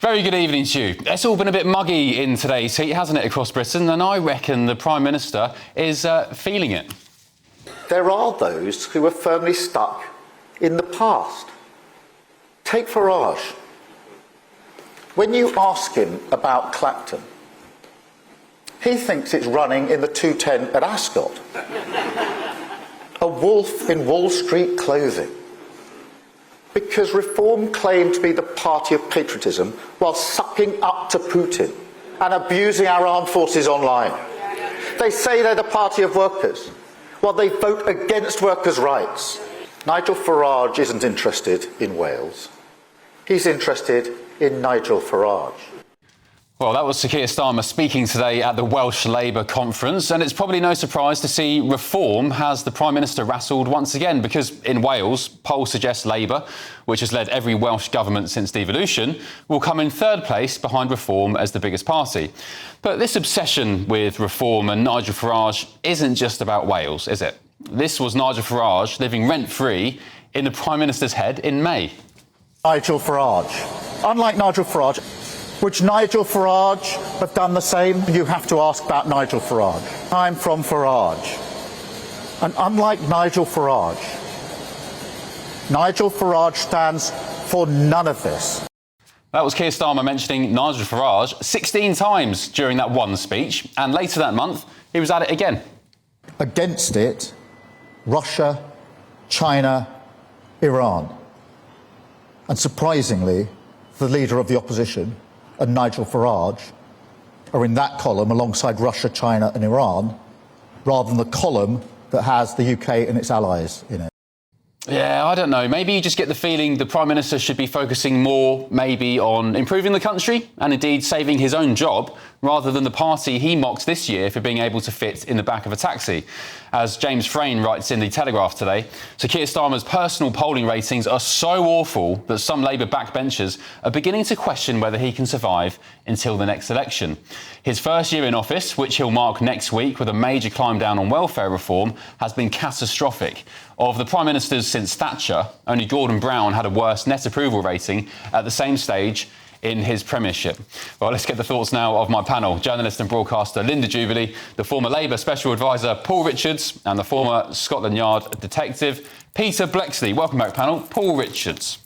Very good evening to you. It's all been a bit muggy in today's heat, hasn't it, across Britain? And I reckon the Prime Minister is feeling it. There are those who are firmly stuck in the past. Take Farage. When you ask him about Clapton, he thinks it's running in the 210 at Ascot. A wolf in Wall Street clothing. Because Reform claimed to be the party of patriotism while sucking up to Putin and abusing our armed forces online. They say they're the party of workers while they vote against workers' rights. Nigel Farage isn't interested in Wales. He's interested in Nigel Farage. Well, that was Sir Keir Starmer speaking today at the Welsh Labour conference, and it's probably no surprise to see Reform has the Prime Minister rattled once again, because in Wales, polls suggest Labour, which has led every Welsh government since devolution, will come in third place behind Reform as the biggest party. But this obsession with Reform and Nigel Farage isn't just about Wales, is it? This was Nigel Farage living rent-free in the Prime Minister's head in May. Nigel Farage. Unlike Nigel Farage, which Nigel Farage have done the same, you have to ask about Nigel Farage. I'm from Farage. And unlike Nigel Farage stands for none of this. That was Keir Starmer mentioning Nigel Farage 16 times during that one speech, and later that month, he was at it again. Against it, Russia, China, Iran. And surprisingly, the leader of the opposition and Nigel Farage are in that column alongside Russia, China and Iran, rather than the column that has the UK and its allies in it. Yeah, I don't know. Maybe you just get the feeling the Prime Minister should be focusing more maybe on improving the country and indeed saving his own job rather than the party he mocked this year for being able to fit in the back of a taxi. As James Frayne writes in The Telegraph today, Sir Keir Starmer's personal polling ratings are so awful that some Labour backbenchers are beginning to question whether he can survive until the next election. His first year in office, which he'll mark next week with a major climb down on welfare reform, has been catastrophic. Of the Prime Ministers since Thatcher, only Gordon Brown had a worse net approval rating at the same stage in his premiership. Well, let's get the thoughts now of my panel. Journalist and broadcaster Linda Jubilee, the former Labour Special Advisor Paul Richards and the former Scotland Yard detective Peter Bleksley. Welcome back, panel. Paul Richards,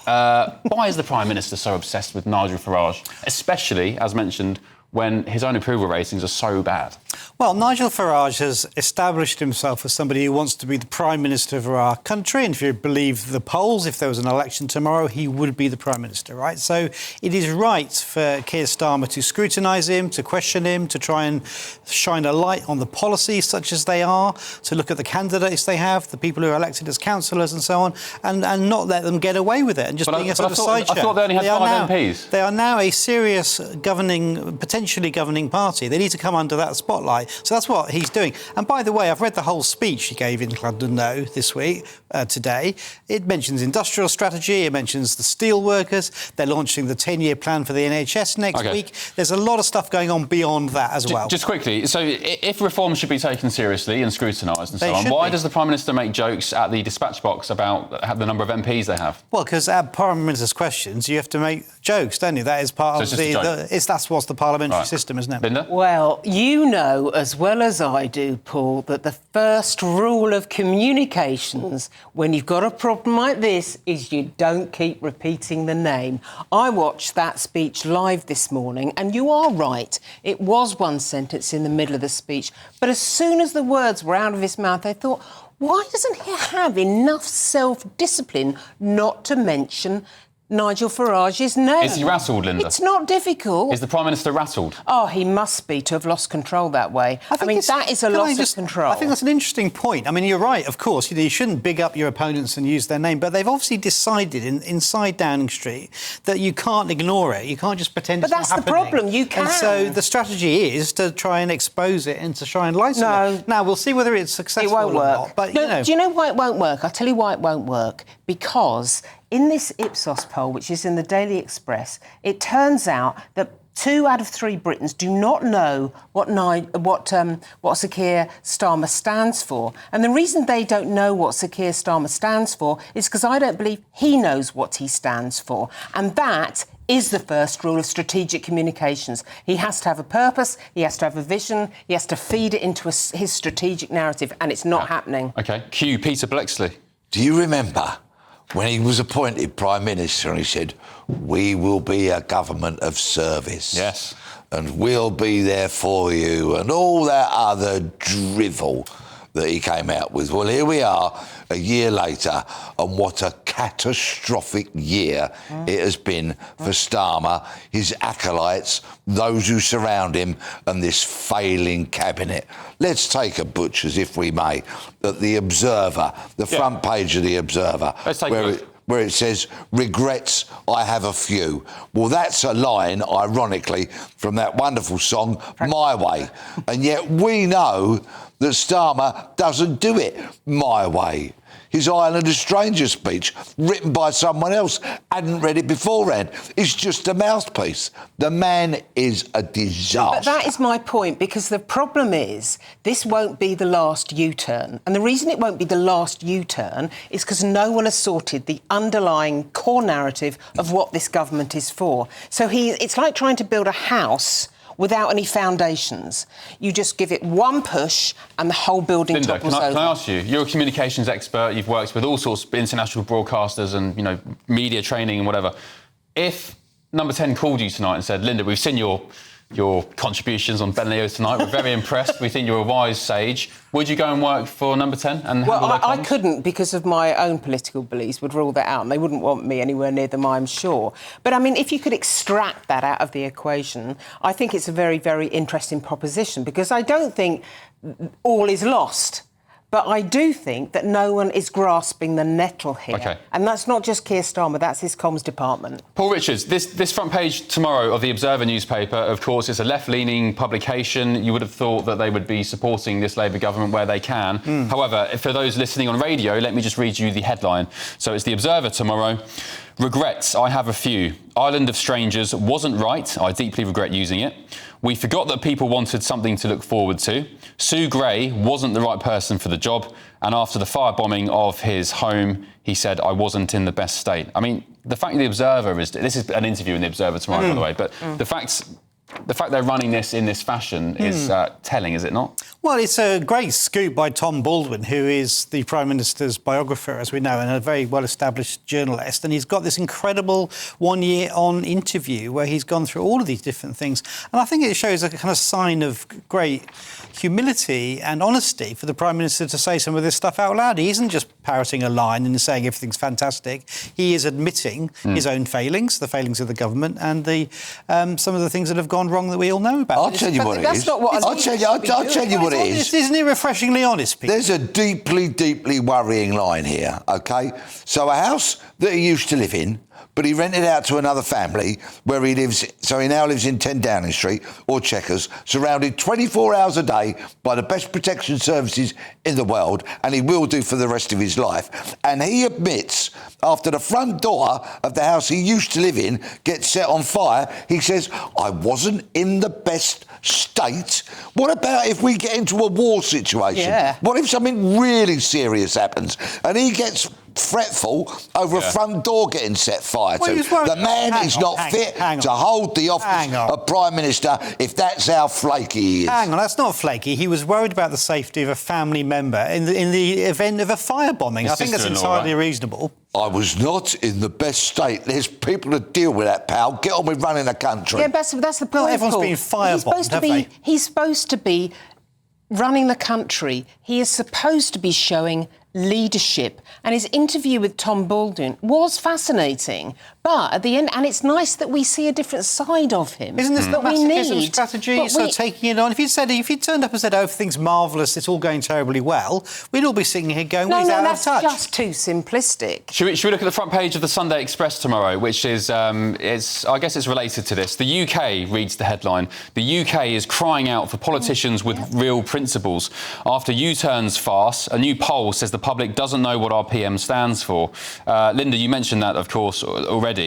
why is the Prime Minister so obsessed with Nigel Farage, especially, as mentioned, when his own approval ratings are so bad? Well, Nigel Farage has established himself as somebody who wants to be the Prime Minister of our country, and if you believe the polls, if there was an election tomorrow, he would be the Prime Minister, right? So it is right for Keir Starmer to scrutinise him, to question him, to try and shine a light on the policies such as they are, to look at the candidates they have, the people who are elected as councillors and so on, and not let them get away with it and just being a sort of sideshow. I thought they only had 5 MPs. They are now a serious potentially governing party. They need to come under that spotlight. So that's what he's doing. And by the way, I've read the whole speech he gave in London No this week, today. It mentions industrial strategy, it mentions the steel workers, they're launching the 10-year plan for the NHS next week. There's a lot of stuff going on beyond that as well. Just quickly, so if reform should be taken seriously and scrutinised and so on, why does the Prime Minister make jokes at the dispatch box about the number of MPs they have? Well, because at Prime Minister's questions, you have to make jokes, don't you? That is part of that's what's the parliamentary system, isn't it? Linda? Well, you know as well as I do, Paul, that the first rule of communications when you've got a problem like this is you don't keep repeating the name. I watched that speech live this morning, and you are right. It was one sentence in the middle of the speech. But as soon as the words were out of his mouth, I thought, why doesn't he have enough self-discipline not to mention Nigel Farage's name? Is he rattled, Linda? It's not difficult. Is the Prime Minister rattled? Oh, he must be, to have lost control that way. I mean, that is a loss of control. I think that's an interesting point. I mean, you're right, of course. You shouldn't big up your opponents and use their name, but they've obviously decided inside Downing Street that you can't ignore it. You can't just pretend it's not happening. But that's the problem. You can. And so the strategy is to try and expose it and to shine light on it. Now, we'll see whether it's successful or not. But, do you know why it won't work? I'll tell you why it won't work. Because in this Ipsos poll, which is in the Daily Express, it turns out that 2 out of 3 Britons do not know what Sir Keir Starmer stands for. And the reason they don't know what Sir Keir Starmer stands for is because I don't believe he knows what he stands for. And that is the first rule of strategic communications. He has to have a purpose, he has to have a vision, he has to feed it into his strategic narrative, and it's not happening. OK, cue Peter Blexley. Do you remember when he was appointed Prime Minister and he said, we will be a government of service? Yes. And we'll be there for you, and all that other drivel that he came out with. Well, here we are, a year later, and what a catastrophic year it has been for Starmer, his acolytes, those who surround him, and this failing cabinet. Let's take a butcher's, if we may, at The Observer, the front page of The Observer, Let's take a look. Where it says, regrets, I have a few. Well, that's a line, ironically, from that wonderful song, My Way. And yet we know that Starmer doesn't do it my way. His Island of Strangers speech, written by someone else, hadn't read it beforehand. It's just a mouthpiece. The man is a disaster. But that is my point, because the problem is this won't be the last U-turn. And the reason it won't be the last U-turn is because no one has sorted the underlying core narrative of what this government is for. So it's like trying to build a house without any foundations. You just give it one push and the whole building Linda, topples over. can I ask you, you're a communications expert, you've worked with all sorts of international broadcasters and, you know, media training and whatever. If Number 10 called you tonight and said, Linda, we've seen your contributions on Ben Leo tonight, we're very impressed, we think you're a wise sage, would you go and work for Number 10 and handle their I comms? couldn't, because of my own political beliefs, would rule that out, and they wouldn't want me anywhere near them, I'm sure. But, I mean, if you could extract that out of the equation, I think it's a very, very interesting proposition, because I don't think all is lost. But I do think that no one is grasping the nettle here. OK. And that's not just Keir Starmer, that's his comms department. Paul Richards, this front page tomorrow of the Observer newspaper, of course, is a left-leaning publication. You would have thought that they would be supporting this Labour government where they can. However, for those listening on radio, let me just read you the headline. So it's the Observer tomorrow. Regrets, I have a few. Island of Strangers wasn't right. I deeply regret using it. We forgot that people wanted something to look forward to. Sue Gray wasn't the right person for the job. And after the firebombing of his home, he said, I wasn't in the best state. I mean, the fact the Observer is... This is an interview in the Observer tomorrow, by the way, but the fact they're running this in this fashion is telling, is it not? Well, it's a great scoop by Tom Baldwin, who is the Prime Minister's biographer, as we know, and a very well-established journalist. And he's got this incredible one-year-on interview where he's gone through all of these different things. And I think it shows a kind of sign of great humility and honesty for the Prime Minister to say some of this stuff out loud. He isn't just parroting a line and saying everything's fantastic. He is admitting his own failings, the failings of the government, and some of the things that have gone wrong that we all know about. I'll tell you what it is. That's not what I'll tell you what it is. Isn't it refreshingly honest, Peter? There's a deeply, deeply worrying line here, OK? So a house that he used to live in, but he rented out to another family where he lives, so he now lives in 10 Downing Street or Chequers, surrounded 24 hours a day by the best protection services in the world, and he will do for the rest of his life. And he admits, after the front door of the house he used to live in gets set on fire, he says, I wasn't in the best state. What about if we get into a war situation? Yeah. What if something really serious happens and he gets fretful over a front door getting set fire to? The man is not fit to hold the office of Prime Minister if that's how flaky he is. Hang on, that's not flaky. He was worried about the safety of a family member in the event of a firebombing. I think that's entirely reasonable. I was not in the best state. There's people to deal with that, pal. Get on with running a country. Yeah, that's the point, Well, everyone's Paul. been firebombed, have they? He's supposed to be running the country. He is supposed to be showing leadership. And his interview with Tom Baldwin was fascinating. But at the end, and it's nice that we see a different side of him. Isn't this the masochism strategy? But So taking it on. If you turned up and said, "Oh, everything's marvellous, it's all going terribly well," we'd all be sitting here going, "Well, he's out of touch." No, that's just too simplistic. Should we look at the front page of the Sunday Express tomorrow, which is, I guess it's related to this. The UK reads the headline. The UK is crying out for politicians with real principles. After U-turns farce, a new poll says the public doesn't know what our PM stands for. Linda, you mentioned that, of course, already.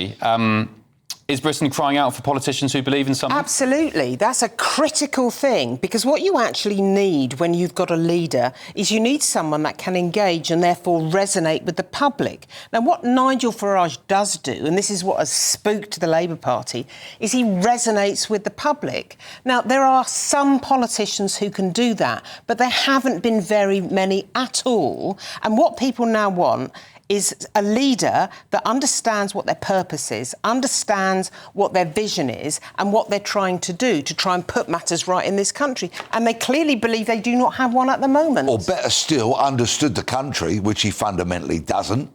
Is Britain crying out for politicians who believe in something? Absolutely. That's a critical thing, because what you actually need when you've got a leader is you need someone that can engage and therefore resonate with the public. Now, what Nigel Farage does do, and this is what has spooked the Labour Party, is he resonates with the public. Now, there are some politicians who can do that, but there haven't been very many at all. And what people now want is a leader that understands what their purpose is, understands what their vision is and what they're trying to do to try and put matters right in this country. And they clearly believe they do not have one at the moment. Or better still, understood the country, which he fundamentally doesn't.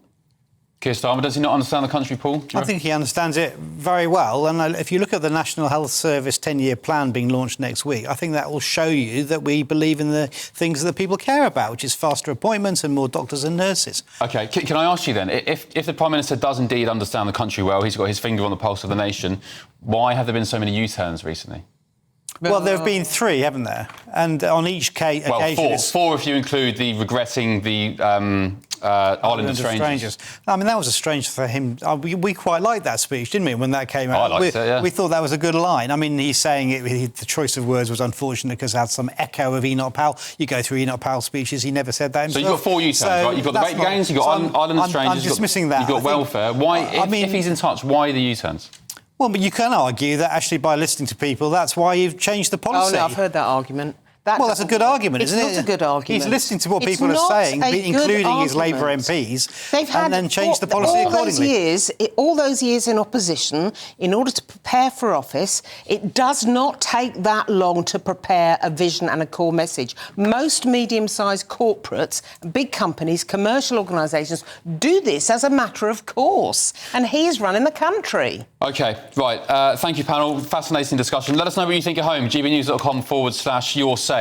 Keir Starmer, does he not understand the country, Paul? I think he understands it very well. And if you look at the National Health Service 10-year plan being launched next week, I think that will show you that we believe in the things that people care about, which is faster appointments and more doctors and nurses. OK, can I ask you then, if the Prime Minister does indeed understand the country well, he's got his finger on the pulse of the nation, why have there been so many U-turns recently? Well, there have been 3, haven't there? And on each occasion... Well, four if you include the regretting the Island of Strangers. I mean, that was a strange for him. We quite liked that speech, didn't we, when that came out? I liked it, yeah. We thought that was a good line. I mean, he's saying the choice of words was unfortunate because it had some echo of Enoch Powell. You go through Enoch Powell's speeches, he never said that himself. So you've got 4 U-turns, right? You've got the Rape Gangs, you've got Island of Strangers... I'm dismissing that. You've got welfare. Why, if he's in touch, why the U-turns? Well, but you can argue that actually by listening to people, that's why you've changed the policy. Oh, no, I've heard that argument. Well, that's a good argument, isn't it? It's not a good argument. He's listening to what people are saying, including his Labour MPs, and then changed the policy accordingly. All those years in opposition, in order to prepare for office, it does not take that long to prepare a vision and a core message. Most medium-sized corporates, big companies, commercial organisations do this as a matter of course, and he's running the country. OK, right. Thank you, panel. Fascinating discussion. Let us know what you think at home. GBNews.com/your say.